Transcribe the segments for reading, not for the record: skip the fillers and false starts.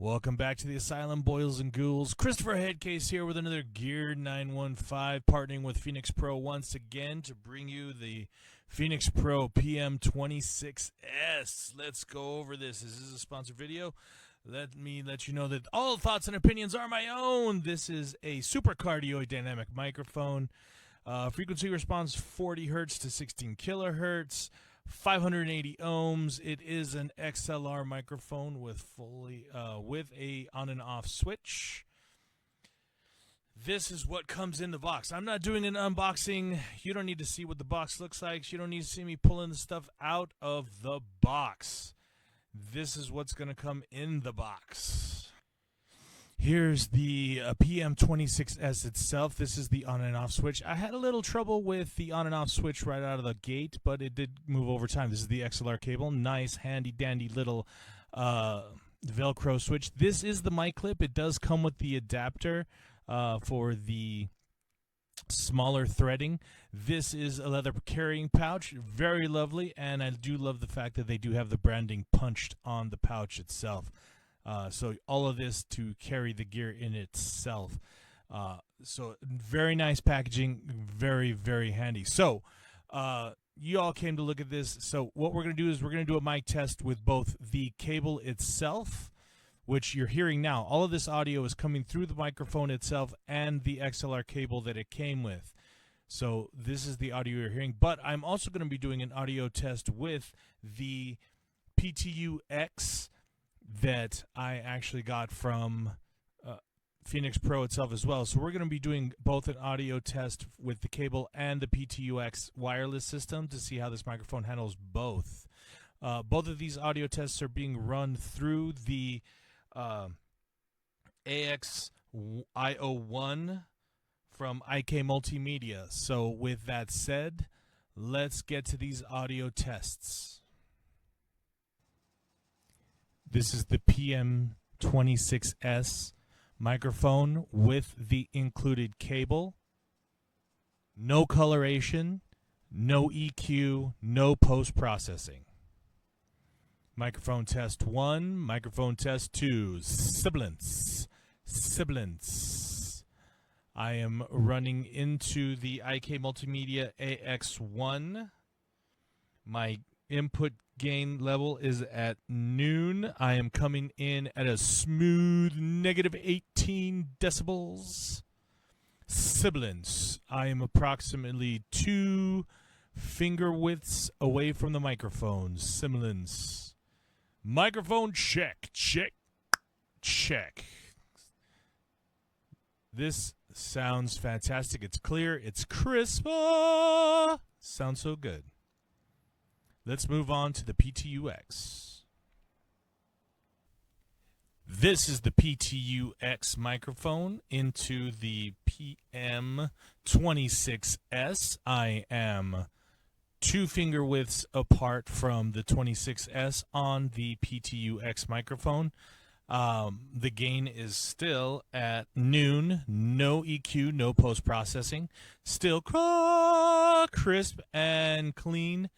Welcome back to the Asylum, Boils and Ghouls. Christopher Headcase here with another Gear 915, partnering with Phenyx Pro once again to bring you the Phenyx Pro PM26S. Let's go over this. This is a sponsored video. Let me let you know that all thoughts and opinions are my own. This is a Supercardioid dynamic microphone. Frequency response 40 hertz to 16 kilohertz. 580 ohms. It is an XLR microphone with a on and off switch. This is what comes in the box. I'm not doing an unboxing. You don't need to see what the box looks like. You don't need to see me pulling the stuff out of the box. This is what's going to come in the box. Here's the PM26S itself. This is the on and off switch. I had a little trouble with the on and off switch right out of the gate, but it did move over time. This is the XLR cable. Nice, handy dandy little Velcro switch. This is the mic clip. It does come with the adapter for the smaller threading. This is a leather carrying pouch. Very lovely, and I do love the fact that they do have the branding punched on the pouch itself. So all of this to carry the gear in itself. So very nice packaging, very, very handy. So you all came to look at this. So what we're going to do is we're going to do a mic test with both the cable itself, which you're hearing now. All of this audio is coming through the microphone itself and the XLR cable that it came with. So this is the audio you're hearing. But I'm also going to be doing an audio test with the PTU-X that I actually got from Phenyx Pro itself as well. So we're going to be doing both an audio test with the cable and the PTU-X wireless system to see how this microphone handles both. Both of these audio tests are being run through the AXIO1 from IK Multimedia. So with that said, let's get to these audio tests. This is the PM26S microphone with the included cable. No coloration, no EQ, no post-processing. Microphone test 1, microphone test 2, sibilance. I am running into the IK Multimedia AX1. My input gain level is at noon. I am coming in at a smooth negative 18 decibels. Sibilance. I am approximately 2 finger widths away from the microphone. Sibilance. Microphone check. This sounds fantastic. It's clear. It's crisp. Sounds so good. Let's move on to the PTU-X. This is the PTU-X microphone into the PM26S. I am 2 finger widths apart from the 26S on the PTU-X microphone. The gain is still at noon. No EQ, no post-processing. Still crisp and clean.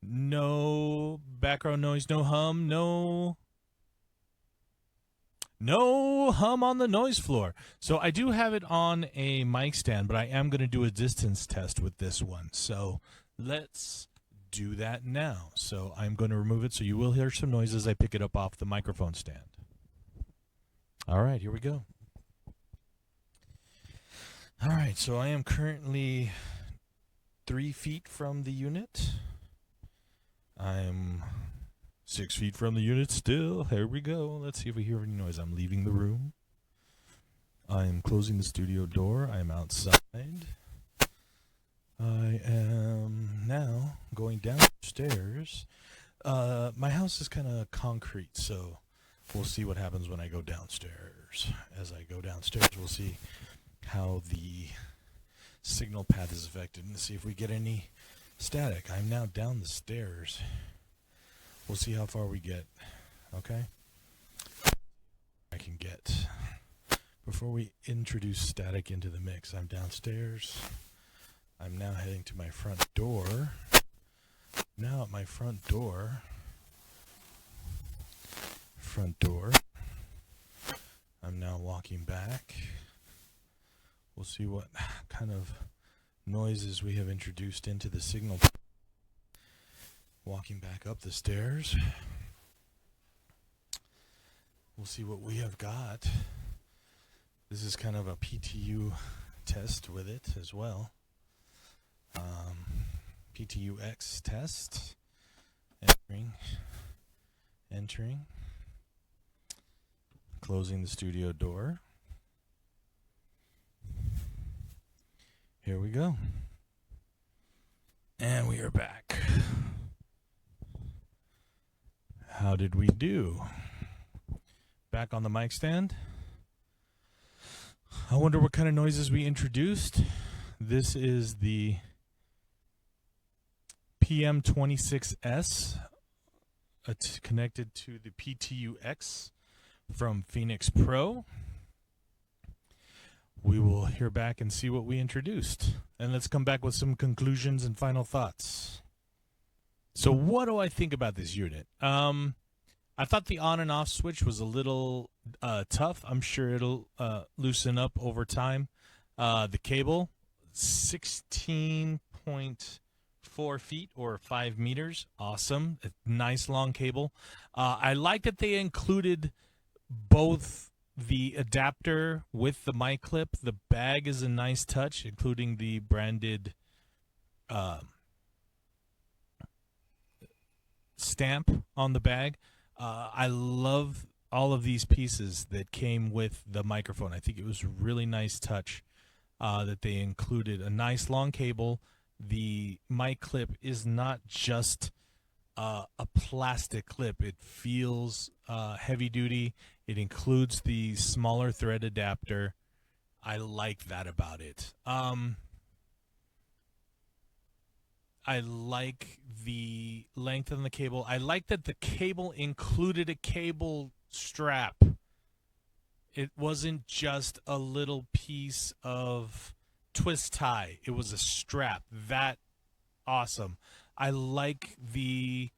No background noise, no hum, no hum on the noise floor. So I do have it on a mic stand, but I am going to do a distance test with this one. So let's do that now. So I'm going to remove it so you will hear some noise as I pick it up off the microphone stand. All right, here we go. All right, so I am currently 3 feet from the unit. I'm 6 feet from the unit still. Here we go. Let's see if we hear any noise. I'm leaving the room. I'm closing the studio door. I'm outside. I am now going downstairs. My house is kind of concrete, so we'll see what happens when I go downstairs. As I go downstairs, we'll see how the signal path is affected and see if we get any static. I'm now down the stairs. We'll see how far we get. Okay? I can get. Before we introduce static into the mix, I'm downstairs. I'm now heading to my front door. Now at my front door. walking back. We'll see what kind of noises we have introduced into the signal. Walking back up the stairs. We'll see what we have got. This is kind of a PTU test with it as well. PTU-X test. Entering. Closing the studio door. Here we go. And we are back. How did we do? Back on the mic stand. I wonder what kind of noises we introduced. This is the PM26S. It's connected to the PTU-X from Phenyx Pro. We will hear back and see what we introduced. And let's come back with some conclusions and final thoughts. So what do I think about this unit? I thought the on and off switch was a little tough. I'm sure it'll loosen up over time. The cable, 16.4 feet or 5 meters. Awesome. A nice long cable. I like that they included both the adapter with the mic clip. The bag is a nice touch, including the branded stamp on the bag. I love all of these pieces that came with the microphone. I think it was a really nice touch that they included a nice long cable. The mic clip is not just a plastic clip. It feels heavy duty. It includes the smaller thread adapter. I like that about it. I like the length of the cable. I like that the cable included a cable strap. It wasn't just a little piece of twist tie. It was a strap. That awesome. I like the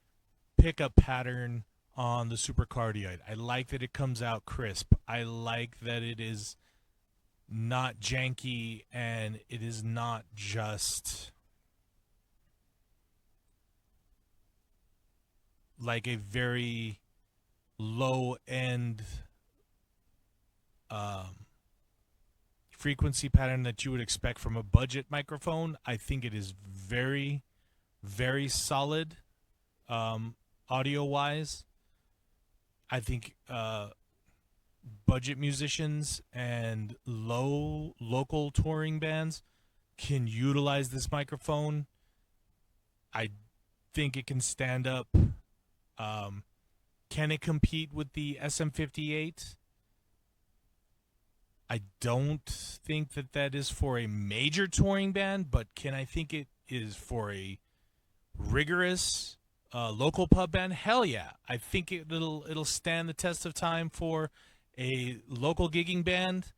pickup pattern on the Supercardioid. I like that it comes out crisp. I like that it is not janky and it is not just like a very low-end frequency pattern that you would expect from a budget microphone. I think it is very, very solid audio-wise. I think budget musicians and local touring bands can utilize this microphone. I think it can stand up. Can it compete with the SM58? I don't think that that is for a major touring band, but can I think it is for a rigorous local pub band? Hell yeah. I think it'll stand the test of time for a local gigging band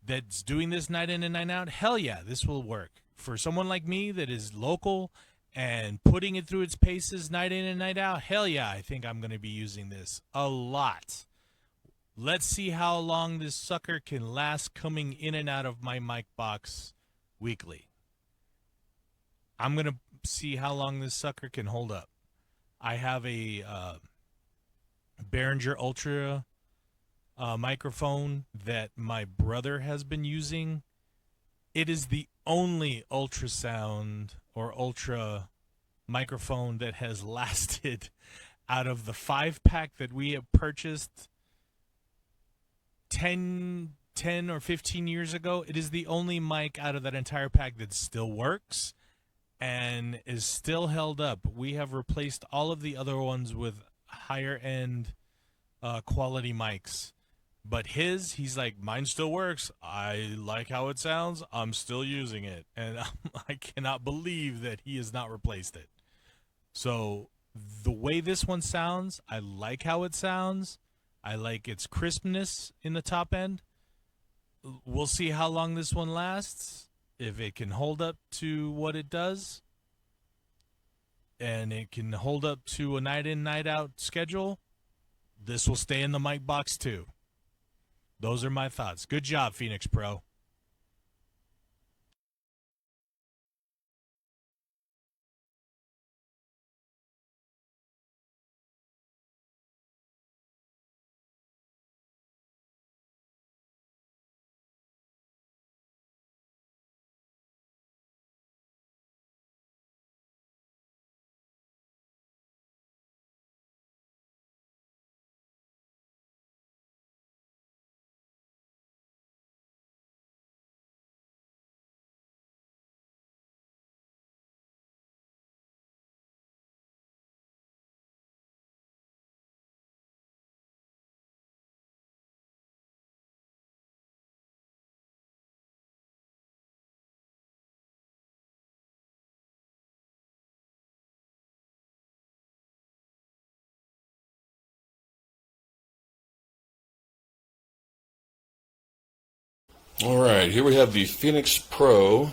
that's doing this night in and night out. Hell yeah, this will work. For someone like me that is local and putting it through its paces night in and night out, hell yeah, I think I'm going to be using this a lot. Let's see how long this sucker can last coming in and out of my mic box weekly. I'm going to see how long this sucker can hold up. I have a Behringer Ultra microphone that my brother has been using. It is the only ultrasound or ultra microphone that has lasted out of the 5-pack that we have purchased 10 or 15 years ago. It is the only mic out of that entire pack that still works and is still held up. We have replaced all of the other ones with higher end quality mics. But he's like, mine still works. I like how it sounds. I'm still using it. And I cannot believe that he has not replaced it. So the way this one sounds, I like how it sounds. I like its crispness in the top end. We'll see how long this one lasts. If it can hold up to what it does. And it can hold up to a night in, night out schedule. This will stay in the mic box too. Those are my thoughts. Good job, Phenyx Pro. All right, here we have the Phenyx Pro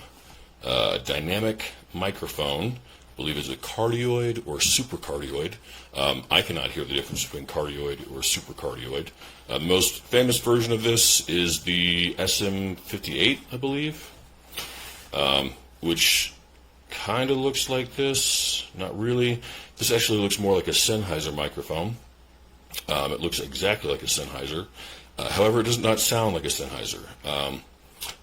dynamic microphone. I believe it's a cardioid or supercardioid. I cannot hear the difference between cardioid or supercardioid. The most famous version of this is the SM58, I believe, which kind of looks like this. Not really. This actually looks more like a Sennheiser microphone. It looks exactly like a Sennheiser. However, it does not sound like a Sennheiser.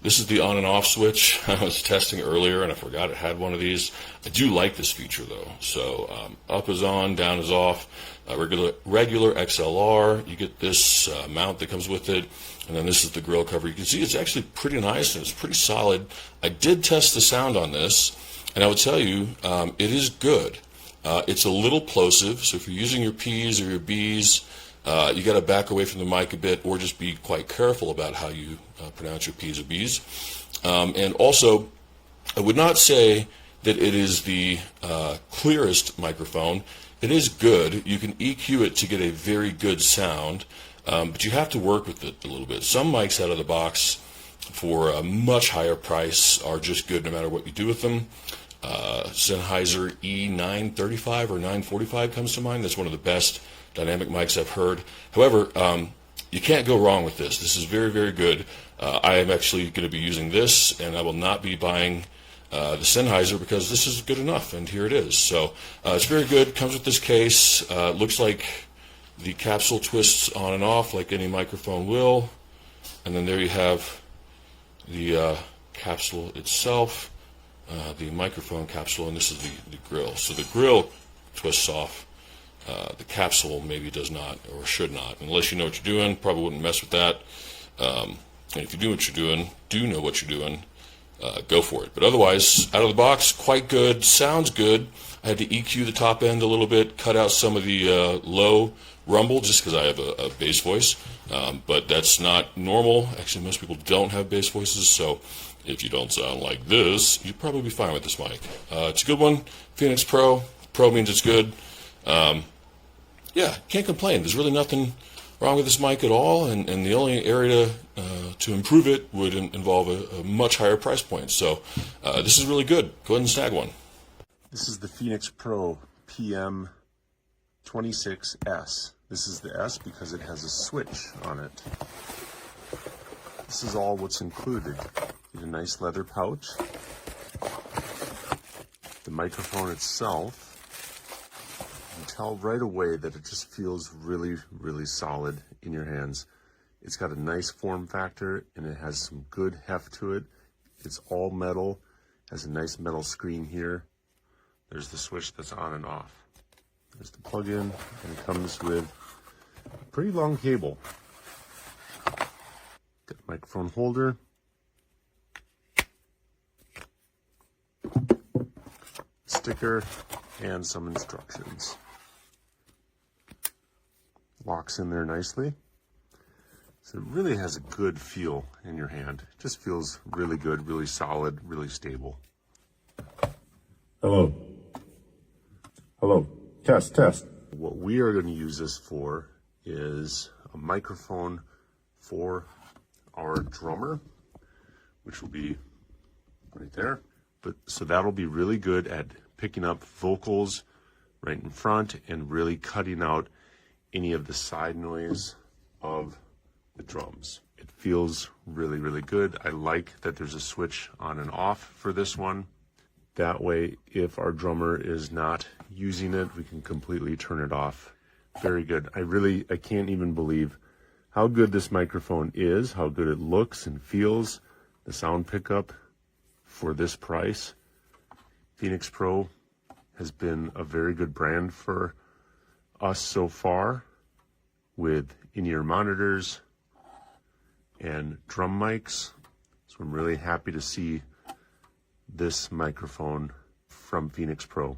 This is the on and off switch. I was testing earlier and I forgot it had one of these. I do like this feature though. So up is on, down is off. Regular XLR. You get this mount that comes with it. And then this is the grill cover. You can see it's actually pretty nice and it's pretty solid. I did test the sound on this and I would tell you it is good. It's a little plosive, so if you're using your P's or your B's, you got to back away from the mic a bit, or just be quite careful about how you pronounce your P's or B's. And also, I would not say that it is the clearest microphone. It is good. You can EQ it to get a very good sound, but you have to work with it a little bit. Some mics out of the box for a much higher price are just good no matter what you do with them. Sennheiser E935 or 945 comes to mind. That's one of the best dynamic mics I've heard. However, you can't go wrong with this. This is very, very good. I am actually going to be using this, and I will not be buying the Sennheiser because this is good enough, and here it is. So it's very good. Comes with this case. Looks like the capsule twists on and off like any microphone will. And then there you have the capsule itself. The microphone capsule, and this is the grill. So the grill twists off. The capsule maybe does not or should not. Unless you know what you're doing, probably wouldn't mess with that. And if you do what you're doing, do know what you're doing, go for it. But otherwise, out of the box, quite good. Sounds good. I had to EQ the top end a little bit, cut out some of the low rumble just because I have a bass voice. But that's not normal. Actually, most people don't have bass voices, so if you don't sound like this, you'd probably be fine with this mic. It's a good one. Phenyx Pro. Pro means it's good. Yeah, can't complain. There's really nothing wrong with this mic at all, and the only area to improve it would involve a much higher price point. So this is really good. Go ahead and snag one. This is the Phenyx Pro PM26S. This is the S because it has a switch on it. This is all what's included. You get a nice leather pouch. The microphone itself, you can tell right away that it just feels really, really solid in your hands. It's got a nice form factor and it has some good heft to it. It's all metal, has a nice metal screen here. There's the switch that's on and off. There's the plug-in, and it comes with a pretty long cable. Got a microphone holder. Sticker and some instructions. Locks in there nicely. So it really has a good feel in your hand. It just feels really good, really solid, really stable. Hello. Hello. Test, test. What we are going to use this for is a microphone for our drummer, which will be right there. But so that'll be really good at picking up vocals right in front and really cutting out any of the side noise of the drums. It feels really, really good. I like that there's a switch on and off for this one. That way, if our drummer is not using it, we can completely turn it off. Very good. I can't even believe how good this microphone is, how good it looks and feels. The sound pickup for this price. Phenyx Pro has been a very good brand for us so far with in-ear monitors and drum mics. So I'm really happy to see this microphone from Phenyx Pro.